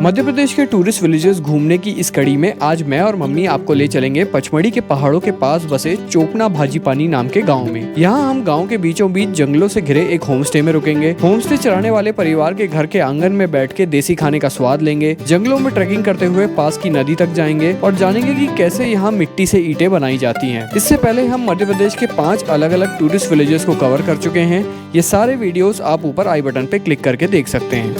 मध्य प्रदेश के tourist villages घूमने की इस कड़ी में आज मैं और मम्मी आपको ले चलेंगे पचमढ़ी के पहाड़ों के पास बसे चोपना भाजीपानी नाम के गांव में। यहाँ हम गांव के बीचों बीच जंगलों से घिरे एक होम स्टे में रुकेंगे। होम स्टे चलाने वाले परिवार के घर के आंगन में बैठ के देसी खाने का स्वाद लेंगे। जंगलों में ट्रैकिंग करते हुए पास की नदी तक जाएंगे और जानेंगे कि कैसे यहाँ मिट्टी से ईंटें बनाई जाती हैं। इससे पहले हम मध्य प्रदेश के 5 अलग अलग टूरिस्ट विलेजेस को कवर कर चुके हैं। ये सारे वीडियोस आप ऊपर आई बटन पे क्लिक करके देख सकते हैं।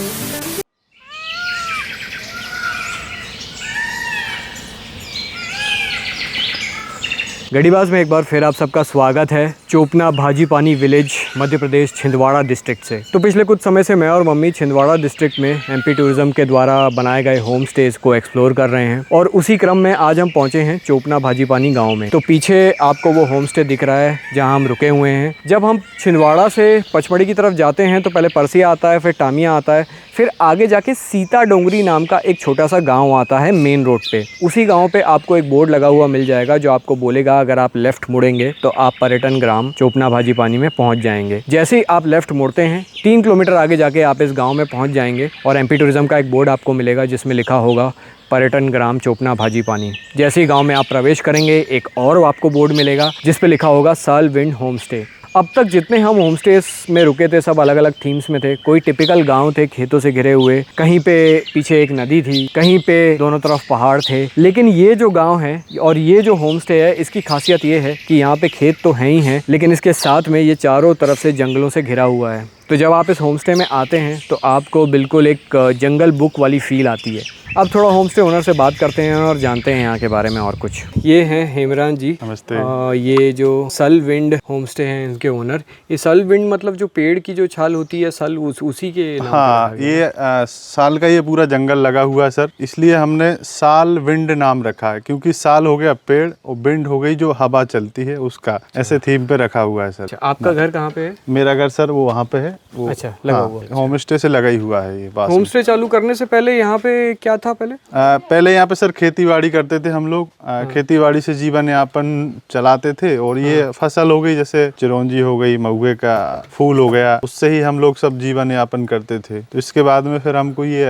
गढ़ीबाज में एक बार फिर आप सबका स्वागत है चोपना भाजीपानी विलेज मध्य प्रदेश छिंदवाड़ा डिस्ट्रिक्ट से। तो पिछले कुछ समय से मैं और मम्मी छिंदवाड़ा डिस्ट्रिक्ट में एमपी टूरिज्म के द्वारा बनाए गए होम स्टेज को एक्सप्लोर कर रहे हैं और उसी क्रम में आज हम पहुंचे हैं चोपना भाजीपानी गांव में। तो पीछे आपको वो होम स्टे दिख रहा है जहां हम रुके हुए हैं। जब हम छिंदवाड़ा से पचमढ़ी की तरफ जाते हैं तो पहले परसिया आता है, फिर टामिया आता है, फिर आगे जाके सीता डोंगरी नाम का एक छोटा सा गाँव आता है मेन रोड पे। उसी गाँव पे आपको एक बोर्ड लगा हुआ मिल जाएगा जो आपको बोलेगा अगर आप लेफ्ट मुड़ेंगे तो आप पर्यटन ग्राम चोपना भाजीपानी में पहुंच जाएंगे। जैसे ही आप लेफ्ट मुड़ते हैं 3 किलोमीटर आगे जाके आप इस गांव में पहुंच जाएंगे और एमपी टूरिज्म का एक बोर्ड आपको मिलेगा जिसमें लिखा होगा पर्यटन ग्राम चोपना भाजीपानी। जैसे ही गांव में आप प्रवेश करेंगे एक और आपको बोर्ड मिलेगा जिस पे लिखा होगा सल विंड होम स्टे। अब तक जितने हम होम स्टेज में रुके थे सब अलग अलग थीम्स में थे। कोई टिपिकल गांव थे खेतों से घिरे हुए, कहीं पे पीछे एक नदी थी, कहीं पे दोनों तरफ पहाड़ थे। लेकिन ये जो गांव है और ये जो होम स्टे है इसकी खासियत ये है कि यहाँ पे खेत तो हैं ही हैं लेकिन इसके साथ में ये चारों तरफ से जंगलों से घिरा हुआ है। तो जब आप इस होम स्टे में आते हैं तो आपको बिल्कुल एक जंगल बुक वाली फील आती है। अब थोड़ा होम स्टे ओनर से बात करते हैं और जानते हैं यहाँ के बारे में और कुछ। ये हैं हेमरान जी। नमस्ते। ये जो सल विंड होम स्टे हैं इनके ओनर। ये सल विंड मतलब जो पेड़ की जो छाल होती है सल उसी के नाम हाँ, ये साल का ये पूरा जंगल लगा हुआ है सर, इसलिए हमने साल विंड नाम रखा है क्योंकि साल हो गया पेड़ और विंड हो गई जो हवा चलती है उसका, ऐसे थीम पे रखा हुआ है सर। अच्छा, आपका घर कहाँ पे है? मेरा घर सर वो वहाँ पे है। वो अच्छा, लगा हुआ है। होम स्टे से लगा ही हुआ है ये पास। होम स्टे चालू करने से पहले यहाँ पे क्या था? पहले यहाँ पे सर खेती बाड़ी करते थे हम लोग। खेती बाड़ी से जीवन यापन चलाते थे और ये फसल हो गई जैसे चिरौंजी हो गई, महुए का फूल हो गया, उससे ही हम लोग सब जीवन यापन करते थे। तो इसके बाद में फिर हमको ये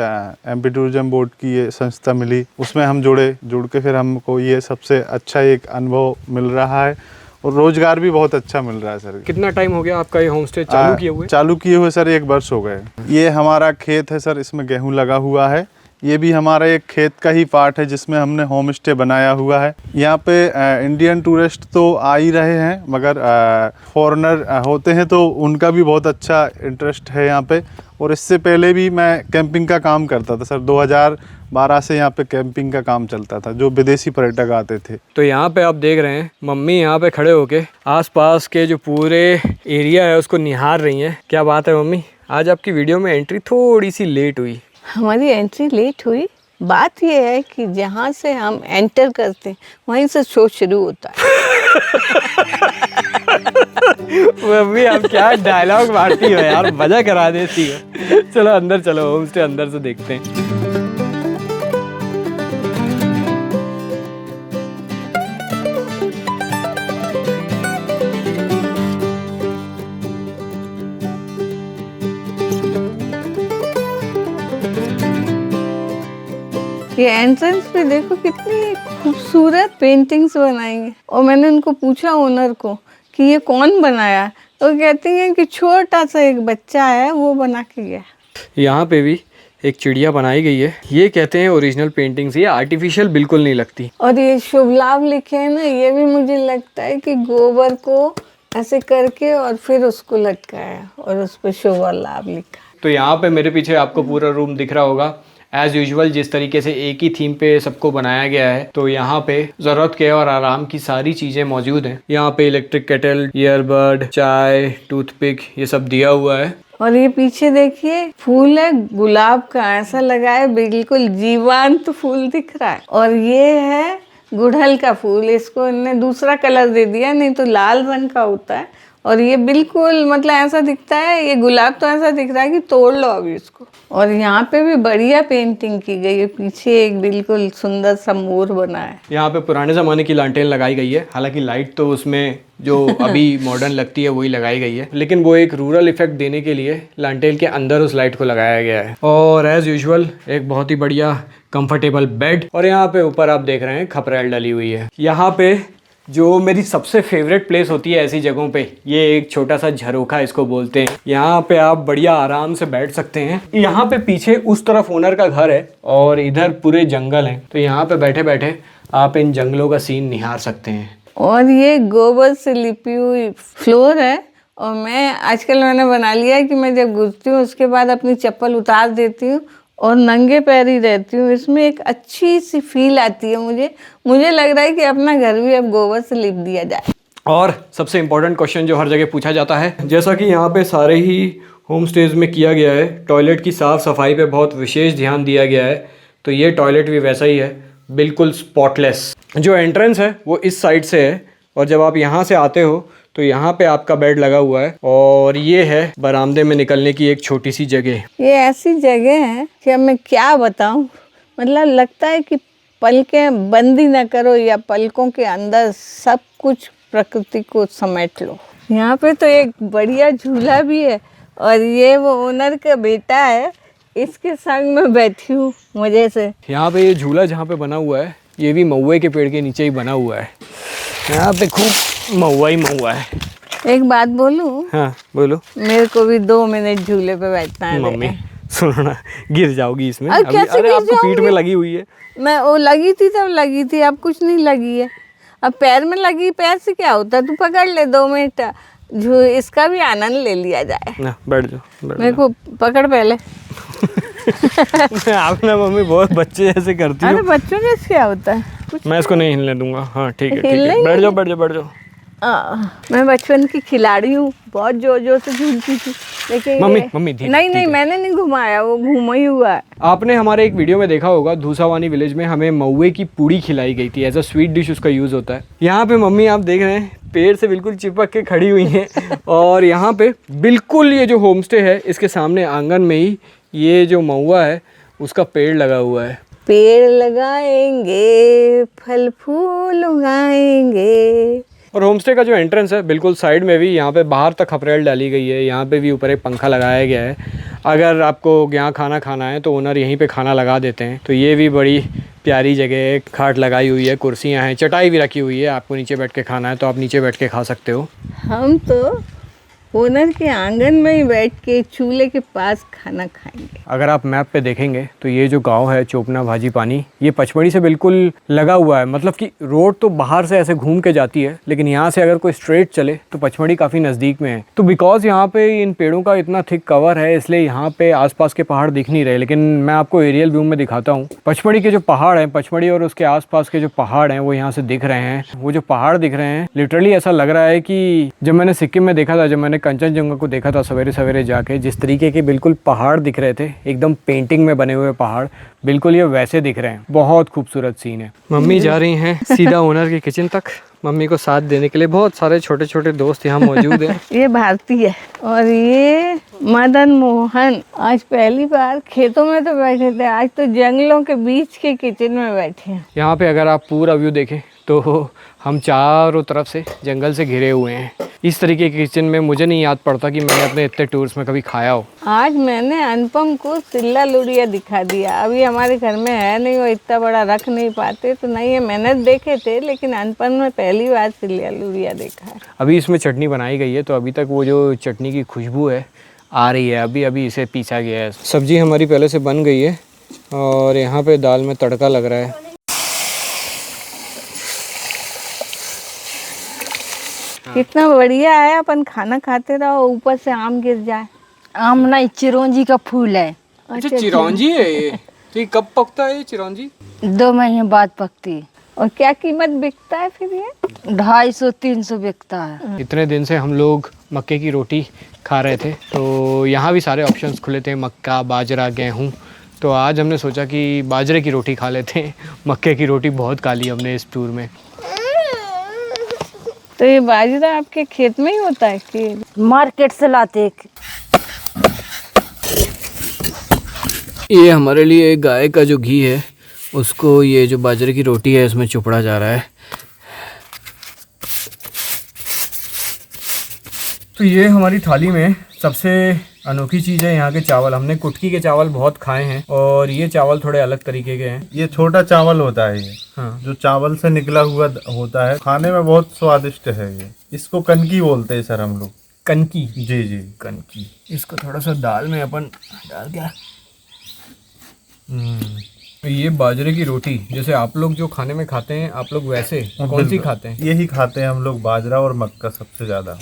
एमपी टूरिज्म बोर्ड की ये संस्था मिली, उसमें हम जुड़ के फिर हमको ये सबसे अच्छा एक अनुभव मिल रहा है और रोजगार भी बहुत अच्छा मिल रहा है सर। कितना टाइम हो गया आपका ये होम स्टे चालू किए हुए? चालू किए हुए सर 1 वर्ष हो गए। ये हमारा खेत है सर, इसमें गेहूं लगा हुआ है। ये भी हमारा एक खेत का ही पार्ट है जिसमें हमने होम स्टे बनाया हुआ है। यहाँ पे इंडियन टूरिस्ट तो आ ही रहे हैं मगर फॉरेनर होते हैं तो उनका भी बहुत अच्छा इंटरेस्ट है यहाँ पे। और इससे पहले भी मैं कैंपिंग का काम करता था सर। 2012 से यहाँ पे कैंपिंग का काम चलता था जो विदेशी पर्यटक आते थे। तो यहाँ पे आप देख रहे हैं मम्मी यहाँ पे खड़े होके आसपास के जो पूरे एरिया है उसको निहार रही हैं। क्या बात है मम्मी, आज आपकी वीडियो में एंट्री थोड़ी सी लेट हुई। हमारी एंट्री लेट हुई, बात यह है कि जहाँ से हम एंटर करते हैं वहीं से शो शुरू होता है। मम्मी आप क्या डायलॉग मारती हो यार, मजा करा देती हो। चलो अंदर चलो, होम स्टे अंदर से देखते हैं। ये एंट्रेंस पे देखो कितनी खूबसूरत पेंटिंग्स बनाई हैं। और मैंने उनको पूछा ओनर को कि ये कौन बनाया, तो कहती हैं कि छोटा सा एक बच्चा है वो बना के गया। यहाँ पे भी एक चिड़िया बनाई गई है। ये कहते हैं ओरिजिनल पेंटिंग्स, ये आर्टिफिशियल बिल्कुल नहीं लगती। और ये शुभ लाभ लिखे हैं ना, ये भी मुझे लगता है कि गोबर को ऐसे करके और फिर उसको लटकाया और उस पर शुभ लाभ लिखा। तो यहाँ पे मेरे पीछे आपको पूरा रूम दिख रहा होगा। एज यूजुअल जिस तरीके से एक ही थीम पे सबको बनाया गया है तो यहाँ पे ज़रूरत के और आराम की सारी चीज़ें मौजूद हैं। यहाँ पे इलेक्ट्रिक केटल, ईयरबड, चाय, टूथपिक ये सब दिया हुआ है। और ये पीछे देखिए फूल है गुलाब का, ऐसा लगा है बिल्कुल जीवंत फूल दिख रहा है। और ये है गुड़हल का फूल, इसको इन्होंने दूसरा कलर दे दिया, नहीं तो लाल रंग का होता है और ये बिल्कुल मतलब ऐसा दिखता है, ये गुलाब तो ऐसा दिख रहा है कि तोड़ लो अभी इसको। और यहाँ पे भी बढ़िया पेंटिंग की गई है, पीछे एक बिल्कुल सुंदर सा मोर बना है। यहाँ पे पुराने ज़माने की लालटेन लगाई गई है, हालांकि लाइट तो उसमें जो अभी मॉडर्न लगती है वही लगाई गई है, लेकिन वो एक रूरल इफेक्ट देने के लिए लालटेन के अंदर उस लाइट को लगाया गया है। और एज़ यूजुअल एक बहुत ही बढ़िया कंफर्टेबल बेड, और यहाँ पे ऊपर आप देख रहे हैं खपरेल डली हुई है। यहाँ पे जो मेरी सबसे फेवरेट प्लेस होती है ऐसी जगहों पे, ये एक छोटा सा झरोखा इसको बोलते हैं। यहाँ पे आप बढ़िया आराम से बैठ सकते हैं। यहाँ पे पीछे उस तरफ ओनर का घर है और इधर पूरे जंगल हैं, तो यहाँ पे बैठे बैठे आप इन जंगलों का सीन निहार सकते हैं। और ये गोबर से लिपी हुई फ्लोर है, और मैंने बना लिया है कि मैं जब घुसती हूँ उसके बाद अपनी चप्पल उतार देती हूँ और नंगे पैर ही रहती हूँ। इसमें एक अच्छी सी फील आती है। मुझे लग रहा है कि अपना घर भी अब गोबर से लिप दिया जाए। और सबसे इम्पोर्टेंट क्वेश्चन जो हर जगह पूछा जाता है, जैसा कि यहाँ पे सारे ही होम स्टेज में किया गया है, टॉयलेट की साफ़ सफाई पे बहुत विशेष ध्यान दिया गया है, तो ये टॉयलेट भी वैसा ही है, बिल्कुल स्पॉटलेस। जो एंट्रेंस है वो इस साइड से है, और जब आप यहाँ से आते हो तो यहाँ पे आपका बेड लगा हुआ है, और ये है बरामदे में निकलने की एक छोटी सी जगह। ये ऐसी जगह है कि अब मैं क्या बताऊं, मतलब लगता है कि पलकें बंद ही ना करो, या पलकों के अंदर सब कुछ प्रकृति को समेट लो। यहाँ पे तो एक बढ़िया झूला भी है, और ये वो ओनर का बेटा है, इसके संग में बैठी हूँ मजे से। यहाँ पे ये झूला जहाँ पे बना हुआ है, ये भी महुए के पेड़ के नीचे ही बना हुआ है। यहाँ पे खूब महुआ ही महुआ है। एक बात बोलूं? हाँ बोलो। मेरे को भी 2 मिनट झूले पे बैठना है। मम्मी सुनो ना, गिर जाओगी इसमें। अरे कैसे अरे गिर आपको पीठ में जाऊंगी? लगी हुई है। मैं वो लगी थी तब लगी थी, अब कुछ नहीं लगी है। अब पैर में लगी, पैर से क्या होता है, तू पकड़ ले 2 मिनट, इसका भी आनंद ले लिया जाए। ना बैठ जाओ, बैठ मेरे को पकड़ पहले। जाओ। आप ना मम्मी बहुत बच्चे ऐसे करती अरे हो। बच्चों जैसे क्या होता है, कुछ मैं इसको नहीं हिलने दूंगा। हाँ ठीक है, ठीक हिलने है, ही बैठ जाओ, बैठ जाओ, बैठ जाओ। मैं बचपन की खिलाड़ी हूँ, बहुत जोर जोर से झूलती थी, लेकिन मम्मी धीरे, नहीं धीरे। मैंने नहीं घुमाया, वो घूमा ही हुआ है। आपने हमारे एक वीडियो में देखा होगा, धूसावानी विलेज में हमें महुए की पूड़ी खिलाई गई थी, एज अ स्वीट डिश उसका यूज़ होता है। यहाँ पे मम्मी आप देख रहे हैं पेड़ से बिल्कुल चिपक के खड़ी हुई हैं, और यहाँ पे बिल्कुल ये जो होम स्टे है इसके सामने आंगन में ही ये जो महुआ है उसका पेड़ लगा हुआ है। पेड़ लगाएंगे, फल फूल उगाएंगे। और होमस्टे का जो एंट्रेंस है बिल्कुल साइड में भी यहाँ पे बाहर तक खपरेल डाली गई है, यहाँ पे भी ऊपर एक पंखा लगाया गया है। अगर आपको यहाँ खाना खाना है तो ओनर यहीं पे खाना लगा देते हैं। तो ये भी बड़ी प्यारी जगह है, खाट लगाई हुई है, कुर्सियाँ हैं, चटाई भी रखी हुई है। आपको नीचे बैठ के खाना है तो आप नीचे बैठ के खा सकते हो। हम तो ओनर के आंगन में ही बैठ के चूल्हे के पास खाना खाएंगे। अगर आप मैप पे देखेंगे तो ये जो गांव है चोपना भाजी पानी, ये पचमढ़ी से बिल्कुल लगा हुआ है। मतलब कि रोड तो बाहर से ऐसे घूम के जाती है, लेकिन यहाँ से अगर कोई स्ट्रेट चले तो पचमढ़ी काफ़ी नज़दीक में है। तो बिकॉज यहाँ पे इन पेड़ों का इतना थिक कवर है, इसलिए यहाँ पे आसपास के पहाड़ दिख नहीं रहे। लेकिन मैं आपको एरियल व्यू में दिखाता हूँ। पचमढ़ी के जो पहाड़ हैं, पचमढ़ी और उसके आसपास के जो पहाड़ हैं वो यहाँ से दिख रहे हैं। वो जो पहाड़ दिख रहे हैं लिटरली ऐसा लग रहा है कि जब मैंने सिक्किम में देखा था, जब मैंने कंचनजंगा को देखा था सवेरे सवेरे जाके, जिस तरीके के बिल्कुल पहाड़ दिख रहे थे, एकदम पेंटिंग में बने हुए पहाड़, बिल्कुल ये वैसे दिख रहे हैं। बहुत खूबसूरत सीन है। मम्मी जा रही हैं सीधा ओनर की किचन तक। मम्मी को साथ देने के लिए बहुत सारे छोटे छोटे दोस्त यहाँ मौजूद हैं। ये भारती है और ये मदन मोहन। आज पहली बार खेतों में तो बैठे थे, आज तो जंगलों के बीच के किचन में बैठे हैं। यहाँ पे अगर आप पूरा व्यू देखें तो हम चारों तरफ से जंगल से घिरे हुए हैं। इस तरीके के किचन में मुझे नहीं याद पड़ता कि मैंने अपने इतने टूर्स में कभी खाया हो। आज मैंने अनुपम को सिल्ला लुड़िया दिखा दिया। अभी हमारे घर में है नहीं, वो इतना बड़ा रख नहीं पाते, तो नहीं है। मैंने देखे थे लेकिन अनुपम ने पहली बार सिल्ला लुड़िया देखा है। अभी इसमें चटनी बनाई गई है, तो अभी तक वो जो चटनी की खुशबू है आ रही है। अभी अभी इसे पीसा गया है। सब्जी हमारी पहले से बन गई है और यहाँ पे दाल में तड़का लग रहा है। कितना बढ़िया है, अपन खाना खाते रहो, ऊपर से आम गिर जाए। आम नहीं, चिरौंजी का फूल है। अच्छा चिरौंजी है ये? तो ये कब पकता है ये चिरौंजी? 2 महीने बाद पकती। और क्या कीमत बिकता है फिर ये? 250-300 बिकता है। इतने दिन से हम लोग मक्के की रोटी खा रहे थे, तो यहाँ भी सारे ऑप्शंस खुले थे, मक्का, बाजरा, गेहूँ। तो आज हमने सोचा कि बाजरे की रोटी खा लेते हैं। मक्के की रोटी बहुत खा ली हमने इस टूर में। तो ये बाजरा आपके खेत में ही होता है कि मार्केट से लाते हैं। ये हमारे लिए गाय का जो घी है उसको ये जो बाजरे की रोटी है इसमें चुपड़ा जा रहा है। तो ये हमारी थाली में सबसे अनोखी चीज़ है यहाँ के चावल। हमने कुटकी के चावल बहुत खाए हैं और ये चावल थोड़े अलग तरीके के हैं। ये छोटा चावल होता है, ये हाँ, जो चावल से निकला हुआ होता है, खाने में बहुत स्वादिष्ट है। ये इसको कनकी बोलते हैं सर हम लोग। कनकी, जी जी। कनकी। इसको थोड़ा सा दाल में अपन डाल के तो ये बाजरे की रोटी जैसे आप लोग जो खाने में खाते हैं, आप लोग वैसे कौन सी खाते हैं? यही खाते हैं हम लोग, बाजरा और मक्का सबसे ज़्यादा।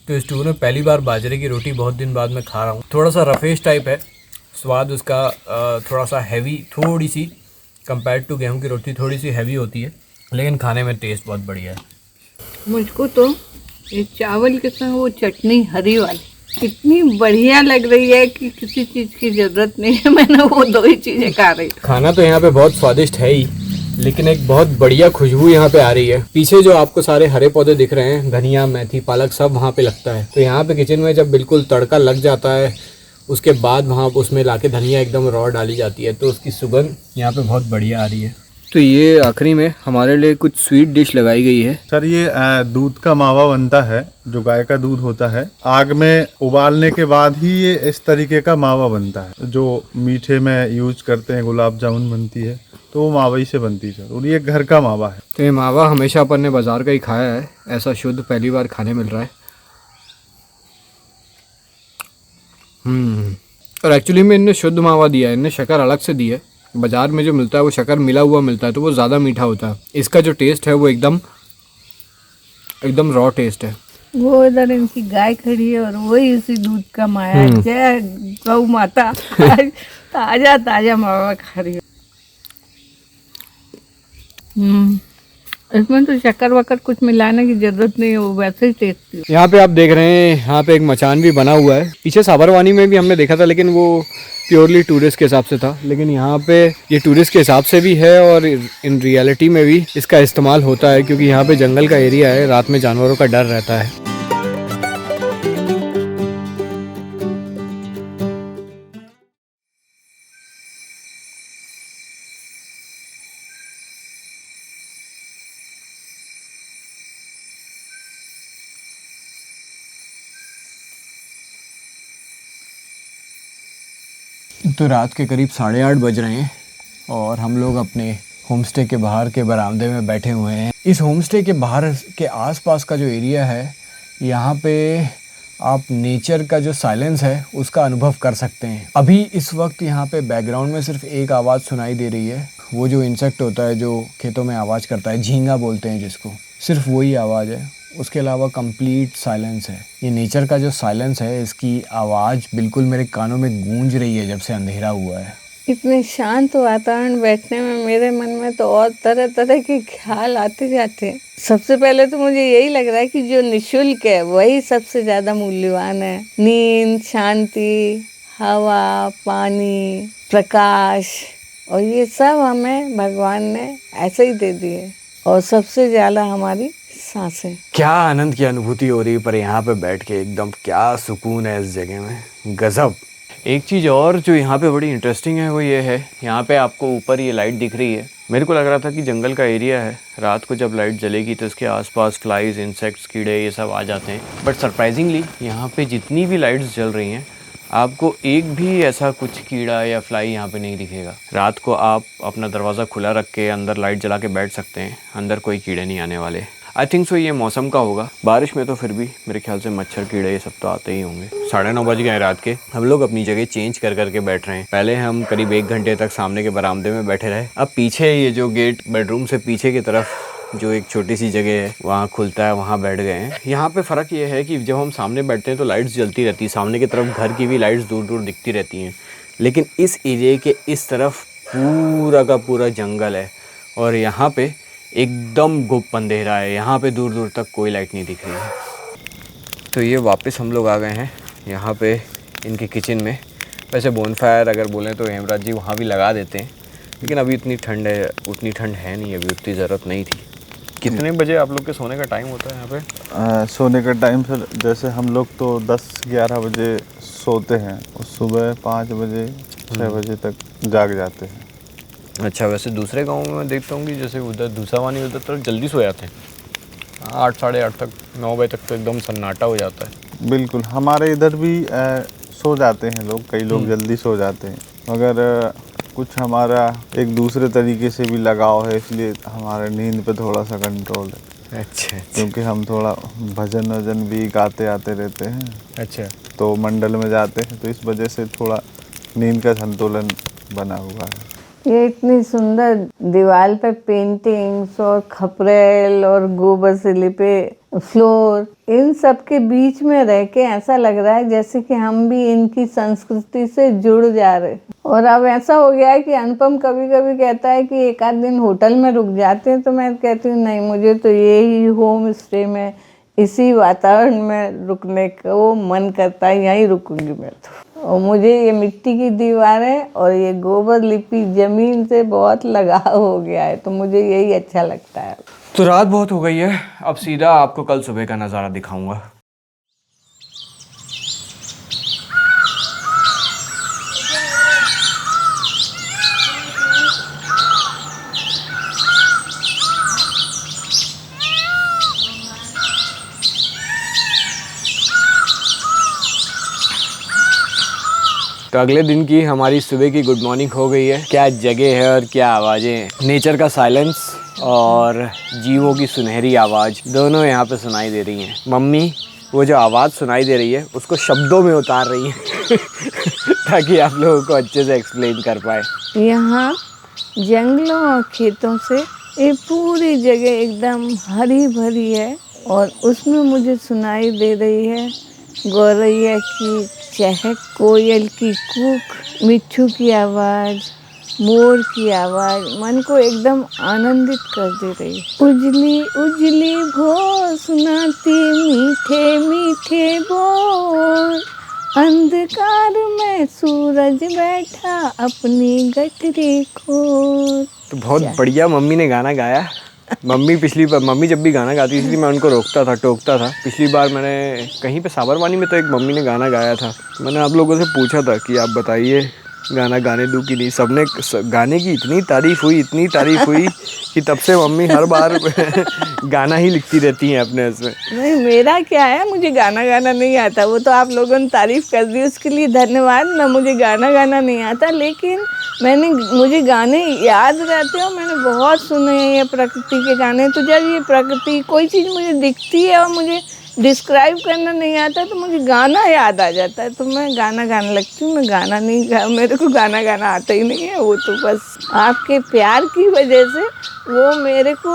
तो इस टूर में पहली बार बाजरे की रोटी बहुत दिन बाद में खा रहा हूँ। थोड़ा सा रफेश टाइप है स्वाद उसका, थोड़ा सा हैवी, थोड़ी सी कंपेयर टू गेहूं की रोटी थोड़ी सी हैवी होती है, लेकिन खाने में टेस्ट बहुत बढ़िया है। मुझको तो ये चावल के संग वो चटनी हरी वाली इतनी बढ़िया लग रही है कि किसी चीज़ की ज़रूरत नहीं है, मैंने वो दो ही चीज़ें खा रही। खाना तो यहाँ पे बहुत स्वादिष्ट है ही, लेकिन एक बहुत बढ़िया खुशबू यहाँ पे आ रही है। पीछे जो आपको सारे हरे पौधे दिख रहे हैं, धनिया, मेथी, पालक, सब वहाँ पे लगता है। तो यहाँ पे किचन में जब बिल्कुल तड़का लग जाता है, उसके बाद वहाँ उसमें लाके धनिया एकदम रॉ डाली जाती है, तो उसकी सुगंध यहाँ पे बहुत बढ़िया आ रही है। तो ये आखिरी में हमारे लिए कुछ स्वीट डिश लगाई गई है। सर ये दूध का मावा बनता है, जो गाय का दूध होता है, आग में उबालने के बाद ही ये इस तरीके का मावा बनता है। जो मीठे में यूज करते हैं, गुलाब जामुन बनती है, तो वो मावा ही से बनती है सर, और ये घर का मावा है। तो ये मावा हमेशा अपन ने बाजार का ही खाया है, ऐसा शुद्ध पहली बार खाने मिल रहा है। और एक्चुअली में इनने शुद्ध मावा दिया है, इनने शक्कर अलग से दी है। बाजार में जो मिलता है वो शक्कर मिला हुआ मिलता है, तो वो ज़्यादा मीठा होता है। इसका जो टेस्ट है वो एकदम रॉ टेस्ट है। वो इधर इनकी गाय खड़ी है और वही उसी दूध का माया। जय गौ माता, ताजा ताजा मावा खा रही है। इसमें तो शक्कर वक्कर कुछ मिलाने की जरूरत नहीं है, वो वैसे ही टेस्टी है। यहाँ पे आप देख रहे हैं, यहाँ पे एक मचान भी बना हुआ है। पीछे साबरवानी में भी हमने देखा था, लेकिन वो प्योरली टूरिस्ट के हिसाब से था, लेकिन यहाँ पे ये टूरिस्ट के हिसाब से भी है और इन रियलिटी में भी इसका इस्तेमाल होता है, क्योंकि यहाँ पे जंगल का एरिया है, रात में जानवरों का डर रहता है। तो रात के करीब 8:30 बज रहे हैं और हम लोग अपने होम स्टे के बाहर के बरामदे में बैठे हुए हैं। इस होम स्टे के बाहर के आसपास का जो एरिया है, यहाँ पे आप नेचर का जो साइलेंस है उसका अनुभव कर सकते हैं। अभी इस वक्त यहाँ पे बैकग्राउंड में सिर्फ एक आवाज़ सुनाई दे रही है, वो जो इंसेक्ट होता है जो खेतों में आवाज़ करता है, झींगा बोलते हैं जिसको, सिर्फ वही आवाज़ है। उसके अलावा कंप्लीट साइलेंस है। ये नेचर का जो साइलेंस है, इसकी आवाज़ बिल्कुल मेरे कानों में गूंज रही है जब से अंधेरा हुआ है। इतने शांत वातावरण बैठने में मेरे मन में तो और तरह तरह के ख्याल आते जाते हैं। सबसे पहले तो मुझे यही लग रहा है कि जो निःशुल्क है वही सबसे ज़्यादा मूल्यवान है। नींद, शांति, हवा, पानी, प्रकाश, और ये सब हमें भगवान ने ऐसे ही दे दिए। और सबसे ज़्यादा हमारी सांसें। क्या आनंद की अनुभूति हो रही है पर यहाँ पे बैठ के, एकदम क्या सुकून है इस जगह में, गजब। एक चीज़ और जो यहाँ पे बड़ी इंटरेस्टिंग है वो ये है, यहाँ पे आपको ऊपर ये लाइट दिख रही है। मेरे को लग रहा था कि जंगल का एरिया है, रात को जब लाइट जलेगी तो इसके आसपास फ्लाइज, इंसेक्ट्स, कीड़े ये सब आ जाते हैं, बट सरप्राइजिंगली यहाँ पे जितनी भी लाइट्स जल रही हैं आपको एक भी ऐसा कुछ कीड़ा या फ्लाई यहाँ पे नहीं दिखेगा। रात को आप अपना दरवाज़ा खुला रख के अंदर लाइट जला के बैठ सकते हैं, अंदर कोई कीड़े नहीं आने वाले। आई थिंक सो ये मौसम का होगा, बारिश में तो फिर भी मेरे ख्याल से मच्छर कीड़े ये सब तो आते ही होंगे। 9:30 बज गए रात के, हम लोग अपनी जगह चेंज कर करके बैठ रहे हैं। पहले हम करीब 1 घंटे तक सामने के बरामदे में बैठे रहे, अब पीछे ये जो गेट बेडरूम से पीछे की तरफ जो एक छोटी सी जगह है वहाँ खुलता है, वहाँ बैठ गए हैं। यहाँ पे फ़र्क ये है कि जब हम सामने बैठते हैं तो लाइट्स जलती रहती है, सामने की तरफ घर की भी लाइट्स दूर दूर दिखती रहती हैं, लेकिन इस एरिया के इस तरफ पूरा का पूरा जंगल है और यहाँ पे एकदम गुप्त अंधेरा है, यहाँ पे दूर दूर तक कोई लाइट नहीं दिख रही है। तो ये वापस हम लोग आ गए हैं यहाँ पे इनके किचन में। वैसे बोनफायर अगर बोलें तो हेमराज जी वहाँ भी लगा देते हैं, लेकिन अभी उतनी ठंड है नहीं, अभी उतनी ज़रूरत नहीं थी। कितने बजे आप लोग के सोने का टाइम होता है यहाँ पे? सोने का टाइम सर, जैसे हम लोग तो 10-11 बजे सोते हैं और सुबह 5 बजे 6 बजे तक जाग जाते हैं। अच्छा, वैसे दूसरे गाँव में मैं देखता हूँ कि जैसे उधर दूसावानी उधर तरफ जल्दी सो जाते हैं, 8 साढ़े 8 तक 9 बजे तक तो एकदम सन्नाटा हो जाता है। बिल्कुल, हमारे इधर भी सो जाते हैं लोग, कई लोग जल्दी सो जाते हैं, मगर कुछ हमारा एक दूसरे तरीके से भी लगाव है, इसलिए हमारे नींद पे थोड़ा सा कंट्रोल है। अच्छा क्योंकि हम थोड़ा भजन वजन भी गाते आते रहते हैं, अच्छा। तो मंडल में जाते हैं, तो इस वजह से थोड़ा नींद का संतुलन बना हुआ है। ये इतनी सुंदर दीवार पे पेंटिंग्स और खपरेल और गोबर से लिपे फ्लोर, इन सब के बीच में रह के ऐसा लग रहा है जैसे कि हम भी इनकी संस्कृति से जुड़ जा रहे। और अब ऐसा हो गया है कि अनुपम कभी कभी कहता है कि एक आध दिन होटल में रुक जाते हैं, तो मैं कहती हूँ नहीं, मुझे तो यही होम स्टे में इसी वातावरण में रुकने को मन करता है, यहीं रुकूंगी मैं तो। और मुझे ये मिट्टी की दीवारें और ये गोबर लिपि ज़मीन से बहुत लगाव हो गया है, तो मुझे यही अच्छा लगता है। तो रात बहुत हो गई है, अब सीधा आपको कल सुबह का नज़ारा दिखाऊंगा। तो अगले दिन की हमारी सुबह की गुड मॉर्निंग हो गई है। क्या जगह है और क्या आवाज़ें हैं, नेचर का साइलेंस और जीवों की सुनहरी आवाज़ दोनों यहाँ पे सुनाई दे रही हैं। मम्मी वो जो आवाज़ सुनाई दे रही है उसको शब्दों में उतार रही है ताकि आप लोगों को अच्छे से एक्सप्लेन कर पाए। यहाँ जंगलों और खेतों से ये पूरी जगह एकदम हरी भरी है, और उसमें मुझे सुनाई दे रही है गौरैया की चहक, कोयल की कूक, मिट्ठू की आवाज़, मोर की आवाज़ मन को एकदम आनंदित कर दे रही। उजली उजली भोर सुनाती मीठे मीठे बोल, अंधकार में सूरज बैठा अपनी गठरी खोल। तो बहुत बढ़िया मम्मी ने गाना गाया। मम्मी जब भी गाना गाती थी इसलिए मैं उनको रोकता था, टोकता था। पिछली बार मैंने कहीं पे साबरमती में तो एक मम्मी ने गाना गाया था, मैंने आप लोगों से पूछा था कि आप बताइए गाना गाने दूँ कि नहीं। सबने गाने की इतनी तारीफ़ हुई कि तब से मम्मी हर बार गाना ही लिखती रहती हैं अपने उसमें। नहीं, मेरा क्या है, मुझे गाना गाना नहीं आता, वो तो आप लोगों ने तारीफ़ कर दी, उसके लिए धन्यवाद ना। मुझे गाना गाना नहीं आता, लेकिन मुझे गाने याद रहते हैं और मैंने बहुत सुने हैं ये प्रकृति के गाने। तो जब ये प्रकृति कोई चीज़ मुझे दिखती है और मुझे डिस्क्राइब करना नहीं आता तो मुझे गाना याद आ जाता है, तो मैं गाना गाने लगती हूँ। मेरे को गाना गाना आता ही नहीं है, वो तो बस आपके प्यार की वजह से वो मेरे को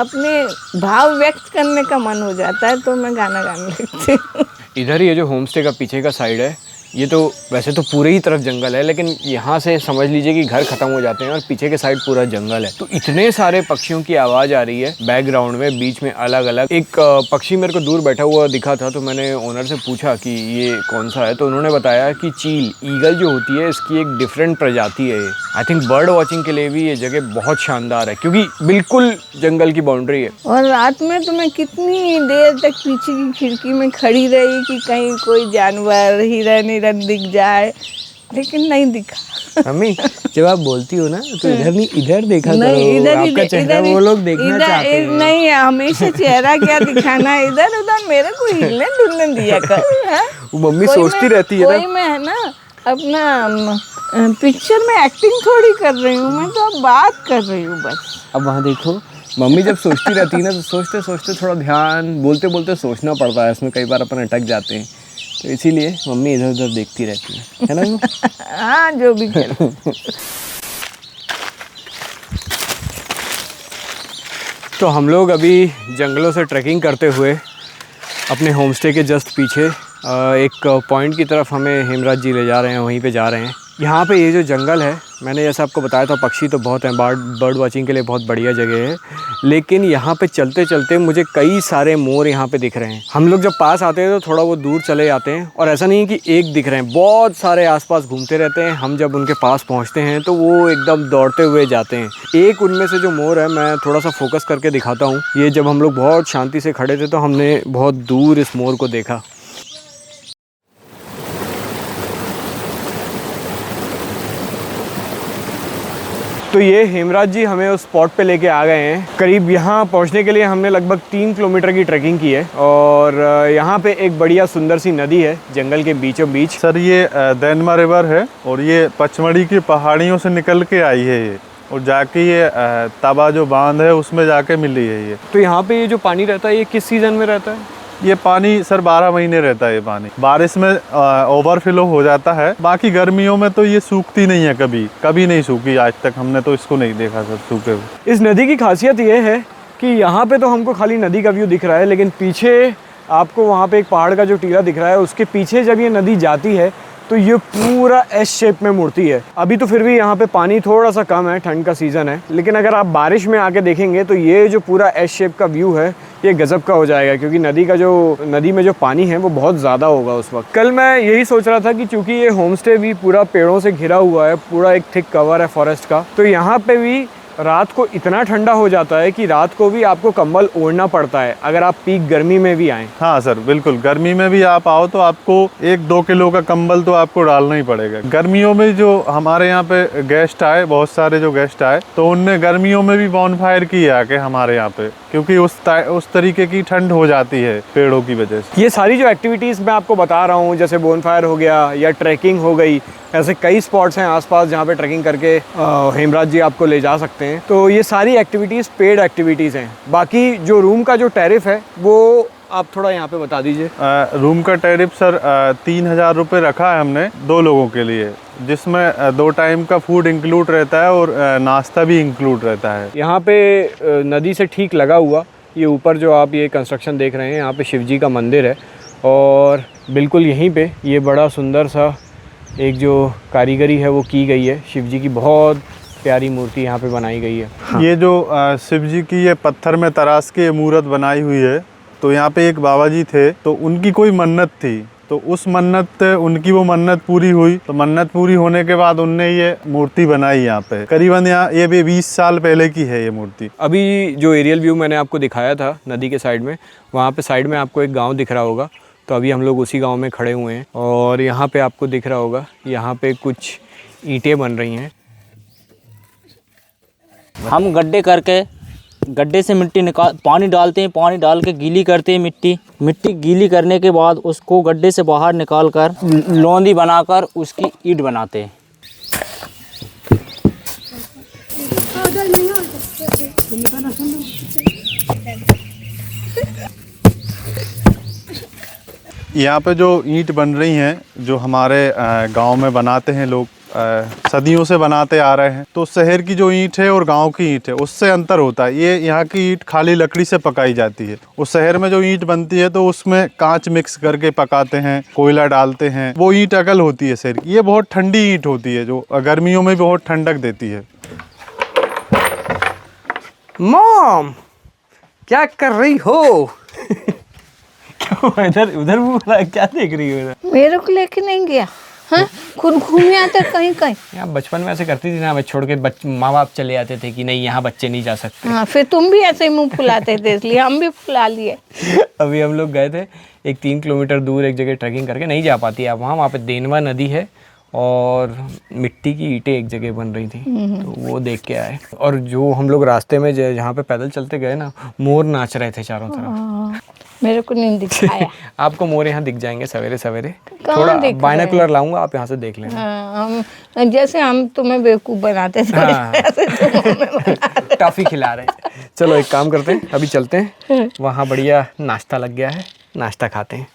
अपने भाव व्यक्त करने का मन हो जाता है, तो मैं गाना गाने लगती हूँ। इधर ये जो होम स्टे का पीछे का साइड है, ये तो वैसे तो पूरे ही तरफ जंगल है, लेकिन यहाँ से समझ लीजिए कि घर ख़त्म हो जाते हैं और पीछे के साइड पूरा जंगल है। तो इतने सारे पक्षियों की आवाज़ आ रही है बैकग्राउंड में, बीच में अलग अलग। एक पक्षी मेरे को दूर बैठा हुआ दिखा था, तो मैंने ओनर से पूछा कि ये कौन सा है, तो उन्होंने बताया कि चील, ईगल जो होती है, इसकी एक डिफरेंट प्रजाति है। आई थिंक बर्ड वॉचिंग के लिए भी ये जगह बहुत शानदार है, क्योंकि बिल्कुल जंगल की बाउंड्री है। और रात में तो मैं कितनी देर तक पीछे की खिड़की में खड़ी रही कि कहीं कोई जानवर, हिरन दिख जाए, लेकिन नहीं दिखा। मम्मी जब आप बोलती हो ना तो इधर नहीं, इधर देखा नहीं, करो, आपका चेहरा वो लोग देखना चाहते हैं। नहीं, हमेशा चेहरा क्या दिखाना है, इधर उधर मेरे को हिलने डुलने दिया कर। वो मम्मी सोचती रहती है ना, कोई मैं है ना अपना पिक्चर में एक्टिंग थोड़ी कर रही हूँ, मैं तो अब बात कर रही हूँ बस। अब वहाँ देखो मम्मी जब सोचती रहती है ना, तो सोचते सोचते थोड़ा ध्यान, बोलते बोलते सोचना पड़ता है, इसमें कई बार अपन अटक जाते हैं, तो इसीलिए मम्मी इधर उधर देखती रहती है ना। हाँ, जो भी करो। तो हम लोग अभी जंगलों से ट्रैकिंग करते हुए अपने होम स्टे के जस्ट पीछे एक पॉइंट की तरफ हमें हेमराज जी ले जा रहे हैं, वहीं पे जा रहे हैं। यहाँ पे ये जो जंगल है, मैंने जैसा आपको बताया था पक्षी तो बहुत हैं, बर्ड वाचिंग के लिए बहुत बढ़िया जगह है, लेकिन यहाँ पे चलते चलते मुझे कई सारे मोर यहाँ पे दिख रहे हैं। हम लोग जब पास आते हैं तो थोड़ा वो दूर चले जाते हैं और ऐसा नहीं है कि एक दिख रहे हैं, बहुत सारे आसपास घूमते रहते हैं। हम जब उनके पास पहुँचते हैं तो वो एकदम दौड़ते हुए जाते हैं। एक उनमें से जो मोर है, मैं थोड़ा सा फोकस करके दिखाता हूँ। ये जब हम लोग बहुत शांति से खड़े थे तो हमने बहुत दूर इस मोर को देखा। तो ये हेमराज जी हमें उस स्पॉट पे लेके आ गए हैं। करीब यहाँ पहुँचने के लिए हमने लगभग 3 किलोमीटर की ट्रैकिंग की है और यहाँ पे एक बढ़िया सुंदर सी नदी है जंगल के बीचों बीच। सर ये दैनमा रिवर है और ये पचमढ़ी की पहाड़ियों से निकल के आई है ये, और जाके ये तवा जो बांध है उसमें जाके मिली है ये। तो यहाँ पे ये जो पानी रहता है ये किस सीज़न में रहता है? ये पानी सर 12 महीने रहता है ये पानी। बारिश में ओवरफ्लो हो जाता है, बाकी गर्मियों में तो ये सूखती नहीं है, कभी नहीं सूखी आज तक। हमने तो इसको नहीं देखा सर सूखे हुए। इस नदी की खासियत ये है कि यहाँ पे तो हमको खाली नदी का व्यू दिख रहा है, लेकिन पीछे आपको वहाँ पे एक पहाड़ का जो टीला दिख रहा है, उसके पीछे जब ये नदी जाती है तो ये पूरा एस शेप में मुड़ती है। अभी तो फिर भी यहाँ पे पानी थोड़ा सा कम है, ठंड का सीज़न है, लेकिन अगर आप बारिश में आके देखेंगे तो ये जो पूरा एस शेप का व्यू है ये गजब का हो जाएगा, क्योंकि नदी में जो पानी है वो बहुत ज़्यादा होगा उस वक्त। कल मैं यही सोच रहा था कि चूँकि ये होम स्टे भी पूरा पेड़ों से घिरा हुआ है, पूरा एक थिक कवर है फॉरेस्ट का, तो यहाँ पे भी रात को इतना ठंडा हो जाता है कि रात को भी आपको कंबल ओढ़ना पड़ता है अगर आप पीक गर्मी में भी आएँ। हाँ सर बिल्कुल, गर्मी में भी आप आओ तो आपको 1-2 किलो का कंबल तो आपको डालना ही पड़ेगा। गर्मियों में जो हमारे यहाँ पे गेस्ट आए, बहुत सारे जो गेस्ट आए, तो उनने गर्मियों में भी बॉनफायर की है आके हमारे यहाँ पे, क्योंकि उस तरीके की ठंड हो जाती है पेड़ों की वजह से। ये सारी जो एक्टिविटीज़ मैं आपको बता रहा हूँ, जैसे बोनफायर हो गया या ट्रैकिंग हो गई, ऐसे कई स्पॉट्स हैं आसपास जहाँ पे ट्रैकिंग करके हेमराज जी आपको ले जा सकते हैं। तो ये सारी एक्टिविटीज़ पेड एक्टिविटीज़ हैं। बाकी जो रूम का जो टैरिफ है वो आप थोड़ा यहाँ पे बता दीजिए। रूम का टैरिफ सर 3,000 रुपये रखा है हमने 2 लोगों के लिए, जिसमें 2 टाइम का फूड इंक्लूड रहता है और नाश्ता भी इंक्लूड रहता है। यहाँ पे नदी से ठीक लगा हुआ ये ऊपर जो आप ये कंस्ट्रक्शन देख रहे हैं, यहाँ पे शिव जी का मंदिर है और बिल्कुल यहीं पे ये बड़ा सुंदर सा एक जो कारीगरी है वो की गई है। शिव जी की बहुत प्यारी मूर्ति यहाँ पे बनाई गई है। हाँ। ये जो शिव जी की ये पत्थर में तराश के मूर्त बनाई हुई है, तो यहाँ पे एक बाबा जी थे, तो उनकी कोई मन्नत थी, तो उस उनकी वो मन्नत पूरी हुई। तो मन्नत पूरी होने के बाद उनने ये मूर्ति बनाई यहाँ पे। करीबन यहाँ ये भी 20 साल पहले की है ये मूर्ति। अभी जो एरियल व्यू मैंने आपको दिखाया था नदी के साइड में, वहाँ पे साइड में आपको एक गांव दिख रहा होगा, तो अभी हम लोग उसी गांव में खड़े हुए हैं और यहाँ पे आपको दिख रहा होगा यहाँ पे कुछ ईंटें बन रही हैं। हम गड्ढे करके गड्ढे से मिट्टी निकाल पानी डालते हैं, पानी डाल के गीली करते हैं मिट्टी गीली करने के बाद उसको गड्ढे से बाहर निकाल कर लौंदी बनाकर उसकी ईंट बनाते हैं। यहाँ पे जो ईंट बन रही हैं, जो हमारे गांव में बनाते हैं लोग, सदियों से बनाते आ रहे हैं, तो शहर की जो ईंट है और गांव की ईंट है उससे अंतर होता है। ये यहाँ की ईंट खाली लकड़ी से पकाई जाती है, उस शहर में जो ईंट बनती है तो उसमें कांच मिक्स करके पकाते हैं, कोयला डालते हैं, वो ईंट अकल होती है शहर की। ये बहुत ठंडी ईंट होती है जो गर्मियों में बहुत ठंडक देती है। मॉम क्या कर रही हो? क्यों इधर उधर बोला, क्या देख रही हो इधर? मेरे को लेके नहीं गया, हाँ खुद घूमे आते कहीं कहीं। यार बचपन में ऐसे करती थी ना, बच्चे छोड़ के माँ बाप चले जाते थे कि नहीं यहाँ बच्चे नहीं जा सकते। हाँ फिर तुम भी ऐसे ही मुंह फुलाते थे, इसलिए हम भी फुला लिए। अभी हम लोग गए थे एक 3 किलोमीटर दूर एक जगह ट्रैकिंग करके, नहीं जा पाती आप वहाँ पे देनवा नदी है और मिट्टी की ईंटें एक जगह बन रही थी, तो वो देख के आए। और जो हम लोग रास्ते में जहाँ पे पैदल चलते गए ना, मोर नाच रहे थे चारों तरफ। मेरे को नहीं दिखाया। आपको मोर यहाँ दिख जाएंगे सवेरे सवेरे, कहाँ थोड़ा दिख बाइनोकुलर लाऊंगा, आप यहाँ से देख लेना। हाँ, जैसे हम तुम्हें बेवकूफ़ बनाते थे, हाँ। ऐसे तुम हमें बनाते। टॉफी खिला रहे हैं। चलो एक काम करते हैं, अभी चलते हैं, वहाँ बढ़िया नाश्ता लग गया है, नाश्ता खाते हैं।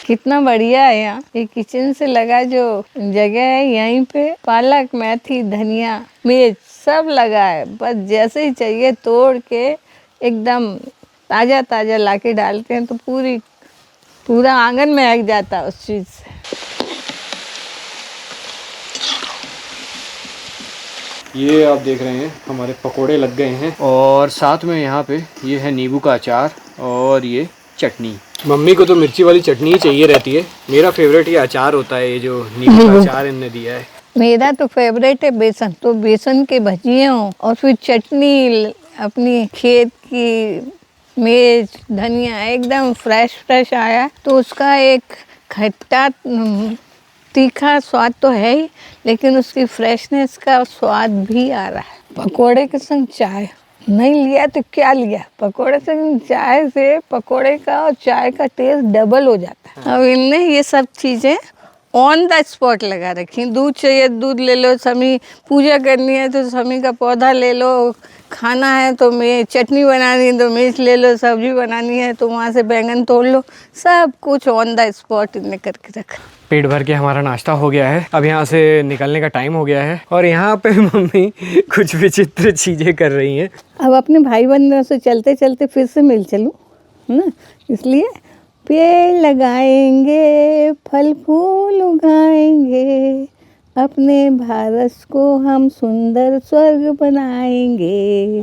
कितना बढ़िया है यहाँ, ये किचन से लगा जो जगह है, यहीं पे पालक, मेथी, धनिया, मिर्च सब लगा है। बस जैसे ही चाहिए तोड़ के एकदम ताज़ा ताज़ा लाके डालते हैं, तो पूरी पूरा आंगन महक जाता है उस चीज़ से। ये आप देख रहे हैं हमारे पकोड़े लग गए हैं और साथ में यहाँ पे ये है नींबू का अचार और ये चटनी। मम्मी को तो मिर्ची वाली चटनी ही चाहिए रहती है। मेरा फेवरेट ये अचार होता है, ये जो नींबू का अचार इनने दिया है। मेरा तो फेवरेट है बेसन, तो बेसन के भजिए हों और फिर चटनी अपनी खेत की, मिर्च धनिया एकदम फ्रेश आया तो उसका एक खट्टा तीखा स्वाद तो है ही, लेकिन उसकी फ्रेशनेस का स्वाद भी आ रहा है। पकोड़े के संग चाय नहीं लिया तो क्या लिया, पकोड़े से चाय से पकोड़े का और चाय का टेस्ट डबल हो जाता है। अब इनने ये सब चीज़ें ऑन द स्पॉट लगा रखी। दूध चाहिए दूध ले लो, समी पूजा करनी है तो समी का पौधा ले लो, खाना है तो मैं चटनी बनानी है तो मिर्च ले लो, सब्जी बनानी है तो वहाँ से बैंगन तोड़ लो, सब कुछ ऑन द स्पॉट इनने करके रखा। पेट भर के हमारा नाश्ता हो गया है, अब यहाँ से निकलने का टाइम हो गया है और यहाँ पे मम्मी कुछ विचित्र चीज़ें कर रही हैं। अब अपने भाई बंधुओं से चलते चलते फिर से मिल चलूँ ना, इसलिए पेड़ लगाएंगे, फल फूल उगाएंगे, अपने भारत को हम सुंदर स्वर्ग बनाएंगे,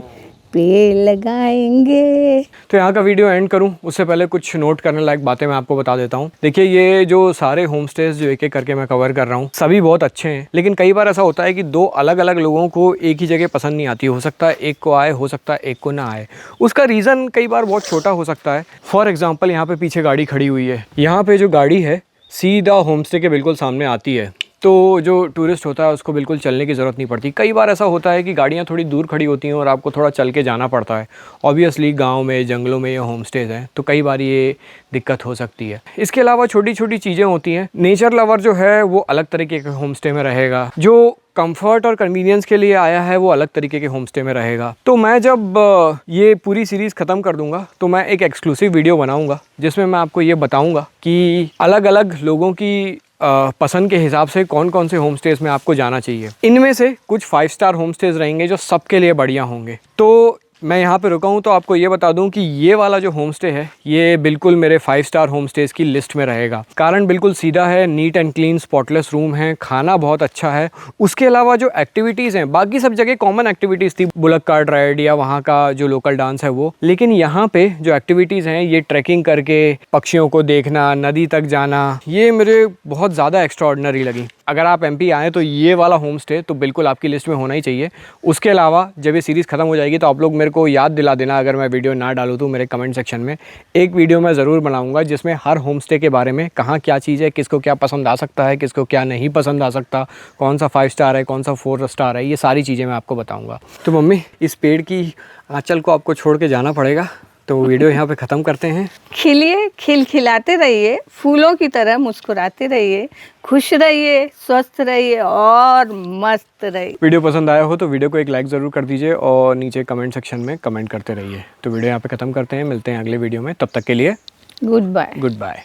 पेड़ लगाएंगे। तो यहाँ का वीडियो एंड करूँ उससे पहले कुछ नोट करने लायक बातें मैं आपको बता देता हूँ। देखिए, ये जो सारे होम स्टेज जो एक एक करके मैं कवर कर रहा हूँ सभी बहुत अच्छे हैं, लेकिन कई बार ऐसा होता है कि दो अलग अलग लोगों को एक ही जगह पसंद नहीं आती। हो सकता है एक को आए, हो सकता है एक को ना आए। उसका रीज़न कई बार बहुत छोटा हो सकता है। फॉर एग्ज़ाम्पल, यहाँ पे पीछे गाड़ी खड़ी हुई है, यहाँ पे जो गाड़ी है सीधा होम स्टे के बिल्कुल सामने आती है, तो जो टूरिस्ट होता है उसको बिल्कुल चलने की ज़रूरत नहीं पड़ती। कई बार ऐसा होता है कि गाड़ियाँ थोड़ी दूर खड़ी होती हैं और आपको थोड़ा चल के जाना पड़ता है। ऑब्वियसली गांव में, जंगलों में ये होम स्टेज हैं, तो कई बार ये दिक्कत हो सकती है। इसके अलावा छोटी छोटी चीज़ें होती हैं। नेचर लवर जो है वो अलग तरीके के होम स्टे में रहेगा, जो कंफर्ट और कन्वीनियंस के लिए आया है वो अलग तरीके के होम स्टे में रहेगा। तो मैं जब ये पूरी सीरीज़ ख़त्म कर दूंगा तो मैं एक एक्सक्लूसिव वीडियो बनाऊंगा जिसमें मैं आपको ये बताऊंगा कि अलग अलग लोगों की पसंद के हिसाब से कौन कौन से होम स्टेज में आपको जाना चाहिए। इनमें से कुछ 5 स्टार होम स्टेज रहेंगे जो सबके लिए बढ़िया होंगे। तो मैं यहाँ पे रुका हूँ तो आपको ये बता दूँ कि ये वाला जो होम स्टे है ये बिल्कुल मेरे 5 स्टार होम स्टेज की लिस्ट में रहेगा। कारण बिल्कुल सीधा है, neat and clean, spotless room है, खाना बहुत अच्छा है। उसके अलावा जो एक्टिविटीज़ हैं, बाकी सब जगह कॉमन एक्टिविटीज़ थी, बुलक कार्ट राइड या वहाँ का जो लोकल डांस है वो, लेकिन यहाँ पे जो एक्टिविटीज़ हैं ये ट्रैकिंग करके पक्षियों को देखना, नदी तक जाना, ये मेरे बहुत ज़्यादा एक्स्ट्राऑर्डिनरी लगी। अगर आप एमपी आएँ तो ये वाला होम स्टे तो बिल्कुल आपकी लिस्ट में होना ही चाहिए। उसके अलावा जब ये सीरीज़ ख़त्म हो जाएगी तो आप लोग मेरे को याद दिला देना, अगर मैं वीडियो ना डालूँ तो मेरे कमेंट सेक्शन में एक वीडियो मैं ज़रूर बनाऊँगा जिसमें हर होम स्टे के बारे में, कहाँ क्या चीज़ है, किसको क्या पसंद आ सकता है, किसको क्या नहीं पसंद आ सकता, कौन सा 5 स्टार है, कौन सा 4 स्टार है, ये सारी चीज़ें मैं आपको बताऊँगा। तो मम्मी, इस पेड़ की आंचल को आपको छोड़ के जाना पड़ेगा, तो वीडियो यहाँ पे ख़त्म करते हैं। खिलिए, खिलखिलाते रहिए, फूलों की तरह मुस्कुराते रहिए, खुश रहिए, स्वस्थ रहिए और मस्त रहिए। वीडियो पसंद आया हो तो वीडियो को एक लाइक ज़रूर कर दीजिए और नीचे कमेंट सेक्शन में कमेंट करते रहिए। तो वीडियो यहाँ पे ख़त्म करते हैं, मिलते हैं अगले वीडियो में, तब तक के लिए गुड बाय। Good bye.